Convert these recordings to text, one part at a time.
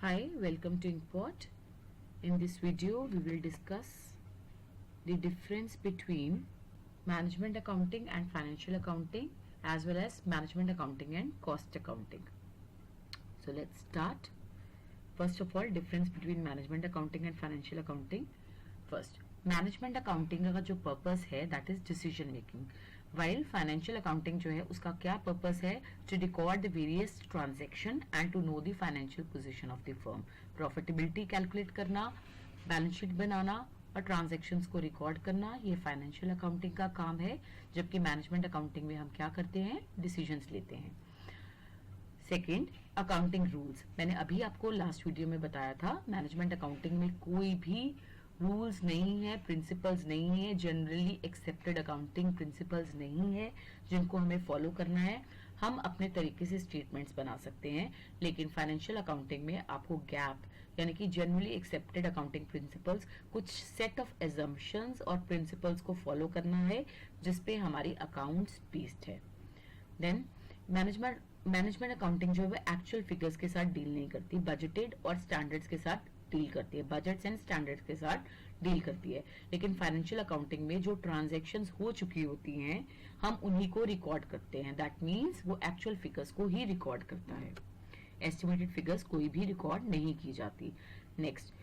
Hi, welcome to Inkpot. In this video, we will discuss the difference between management accounting and financial accounting, as well as management accounting and cost accounting. So let's start. First of all, difference between management accounting and financial accounting. First, management accounting का जो purpose है that is decision making, while financial accounting जो है उसका क्या purpose है, to record the various transaction and to know the financial position of the firm, profitability calculate करना, balance sheet बनाना और ट्रांजैक्शंस को रिकॉर्ड करना, ये फाइनेंशियल अकाउंटिंग का काम है। जबकि मैनेजमेंट अकाउंटिंग में हम क्या करते हैं, डिसीजंस लेते हैं। Second, accounting rules. मैंने अभी आपको लास्ट वीडियो में बताया था, मैनेजमेंट अकाउंटिंग में कोई भी रूल्स नहीं है, प्रिंसिपल्स नहीं है, जनरली एक्सेप्टेड अकाउंटिंग प्रिंसिपल्स नहीं है जिनको हमें फॉलो करना है। हम अपने तरीके से स्टेटमेंट्स बना सकते हैं, लेकिन फाइनेंशियल अकाउंटिंग में आपको गैप यानी कि जनरली एक्सेप्टेड अकाउंटिंग प्रिंसिपल्स, कुछ सेट ऑफ एजम्पशंस और प्रिंसिपल्स को फॉलो करना है जिसपे हमारी अकाउंट्स बेस्ड है। देन मैनेजमेंट अकाउंटिंग जो है एक्चुअल फिगर्स के साथ डील नहीं करती, बजटेड और स्टैंडर्ड्स के साथ डील करती है, बजट्स एंड स्टैंडर्ड्स के साथ डील करती है। लेकिन फाइनेंशियल अकाउंटिंग में जो ट्रांजैक्शंस हो चुकी होती हैं हम उन्हीं को रिकॉर्ड करते हैं, दैट मींस वो एक्चुअल फिगर्स को ही रिकॉर्ड करता है, एस्टिमेटेड फिगर्स कोई भी रिकॉर्ड नहीं की जाती। नेक्स्ट,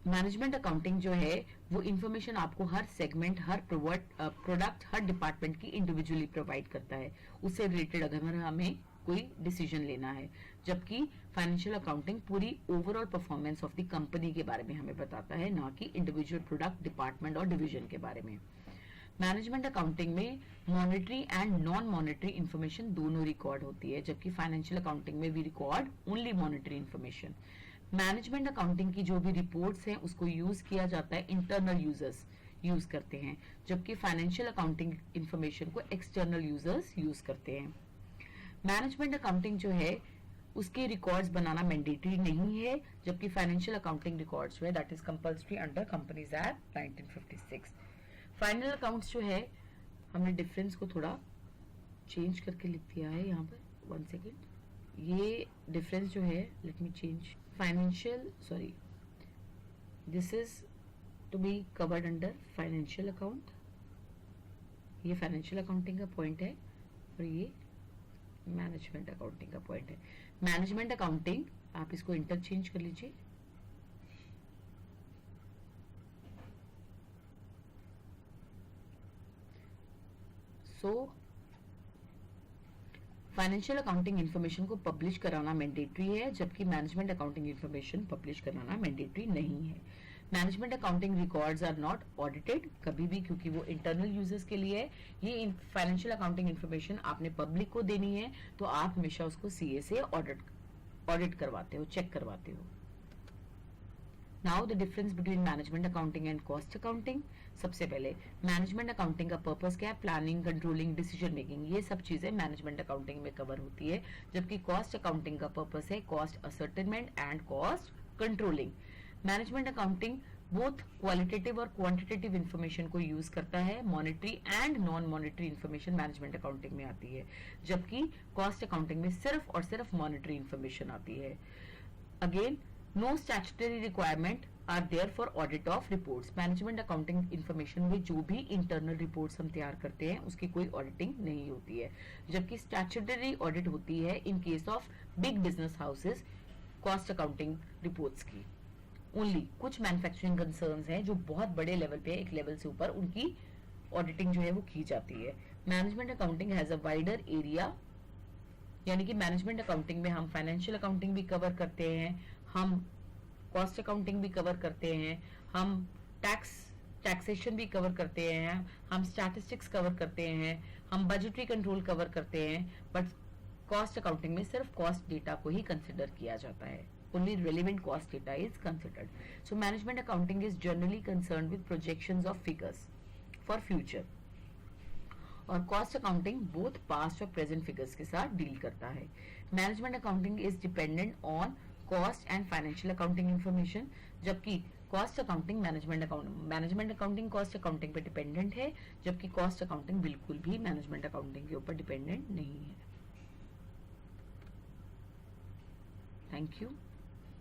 मैनेजमेंट अकाउंटिंग जो है वो इंफॉर्मेशन आपको हर सेगमेंट, हर प्रोडक्ट, हर डिपार्टमेंट की इंडिविजुअली प्रोवाइड करता है, उससे रिलेटेड अगर हमें कोई डिसीजन लेना है। जबकि फाइनेंशियल अकाउंटिंग पूरी overall performance of the company के बारे में हमें बताता है, ना कि इंडिविजुअल प्रोडक्ट, डिपार्टमेंट और डिवीजन के बारे में। मैनेजमेंट अकाउंटिंग में monetary and non monetary information दोनों रिकॉर्ड होती है, जबकि फाइनेंशियल अकाउंटिंग में we record only monetary information. Management accounting की जो भी रिपोर्ट्स हैं उसको यूज किया जाता है, इंटरनल यूजर्स यूज करते हैं, जबकि फाइनेंशियल अकाउंटिंग इंफॉर्मेशन को एक्सटर्नल यूजर्स यूज करते हैं। मैनेजमेंट अकाउंटिंग जो है उसके रिकॉर्ड्स बनाना मैंडेटरी नहीं है, जबकि फाइनेंशियल अकाउंटिंग रिकॉर्ड्स जो है that is compulsory under companies act 1956। Final accounts जो है हमने डिफरेंस को थोड़ा चेंज करके लिख दिया है यहाँ पर, 1 सेकेंड, ये डिफरेंस जो है let me change, financial sorry this is to be covered under financial account, ये फाइनेंशियल अकाउंटिंग का पॉइंट है और ये मैनेजमेंट अकाउंटिंग का पॉइंट है। मैनेजमेंट अकाउंटिंग आप इसको इंटरचेंज कर लीजिए, फाइनेंशियल अकाउंटिंग इंफॉर्मेशन को पब्लिश कराना मैंडेटरी है, जबकि मैनेजमेंट अकाउंटिंग इंफॉर्मेशन पब्लिश कराना मैंडेटरी नहीं है। Management accounting records are not audited कभी भी, क्योंकि वो इंटरनल यूजर्स के लिए है। ये फाइनेंशियल अकाउंटिंग इंफॉर्मेशन आपने पब्लिक को देनी है तो आप हमेशा उसको सीए से ऑडिट करवाते हो, चेक करवाते हो। Now the difference between management accounting and cost accounting. सबसे पहले मैनेजमेंट अकाउंटिंग का पर्पस क्या है, प्लानिंग, कंट्रोलिंग, डिसीजन मेकिंग, ये सब चीजें मैनेजमेंट अकाउंटिंग में कवर होती है। जबकि कॉस्ट अकाउंटिंग का पर्पस है cost ascertainment and cost controlling. Management accounting both qualitative और क्वांटिटेटिव इंफॉर्मेशन को यूज करता है, monetary and non monetary information management accounting में आती है, जबकि कॉस्ट अकाउंटिंग में सिर्फ और सिर्फ मॉनेटरी इंफॉर्मेशन आती है। Again, no statutory requirement are there for audit of reports। Management accounting information में जो भी इंटरनल रिपोर्ट्स हम तैयार करते हैं उसकी कोई ऑडिटिंग नहीं होती है, जबकि स्टैट्यूटरी ऑडिट होती है in case of big business houses cost accounting reports की। ओनली कुछ मैन्युफैक्चरिंग कंसर्न्स हैं जो बहुत बड़े लेवल पे, एक लेवल से ऊपर, उनकी ऑडिटिंग जो है वो की जाती है। Management accounting has a wider area, यानी कि मैनेजमेंट अकाउंटिंग में हम फाइनेंशियल अकाउंटिंग भी कवर करते हैं, हम कॉस्ट अकाउंटिंग भी कवर करते हैं, हम टैक्सेशन भी कवर करते हैं, हम स्टैटिस्टिक्स कवर करते हैं, हम बजटरी कंट्रोल कवर करते हैं। बट कॉस्ट अकाउंटिंग में सिर्फ कॉस्ट डेटा को ही कंसिडर किया जाता है, only relevant cost data is considered. So management accounting is generally concern with projections of figures for future, और कॉस्ट अकाउंटिंग बोथ पास्ट और प्रेजेंट फिगर्स के साथ डील करता है। Management accounting is dependent on cost and financial accounting information, जबकि cost accounting management accounting cost accounting पे dependent है, जबकि कॉस्ट अकाउंटिंग बिल्कुल भी मैनेजमेंट अकाउंटिंग के ऊपर डिपेंडेंट नहीं है। Thank you.